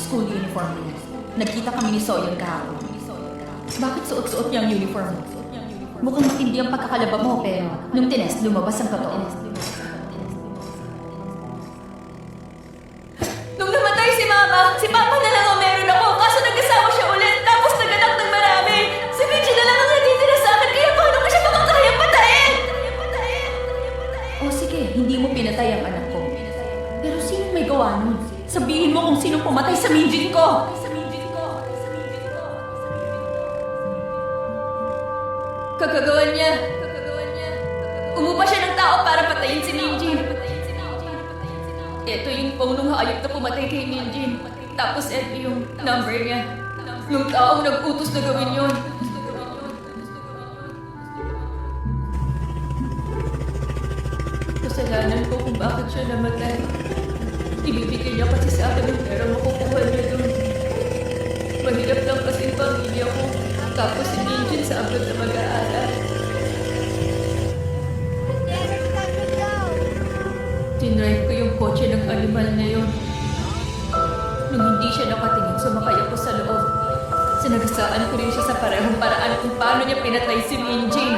school uniform niya. Nagkita kami ni Soyeon kahapon. Bakit suot-suot niya ang uniform mo? Mukhang matindi ang pagkakalaba mo, pero nung tinest, lumabas ang totoo. Nung namatay si Papa na lang ang meron ako, kaso nag-asawa siya ulit, tapos naganak ng marami. Si Minji na lang ang natitira sa akin, kaya paano ko siya makakayang patayin? O sige, hindi mo pinatay ang anak ko. Pero sino may gawa nun? Sabihin mo kung sino pumatay sa Minjin ko! Kagagawan niya. Umupa siya ng tao para patayin si Minjin. Ito yung phone ng hayop na pumatay kay Minjin. Tapos ito yung number niya. Yung taong nag-utos na gawin yun. Kasalanan ko kung bakit siya namatay. Ibibigay niya kasi sa akin yung pera makukuha niya doon. Mahirap lang kasi yung pamilya ko. Tapos si Minjin sa abroad na mag-aaral. Tinrive ko yung kotse ng animal na yun. Nung hindi siya nakatingin, sumakay ako sa loob. Sinagasaan ko rin siya sa parehong paraan kung paano niya pinatay si Minjin.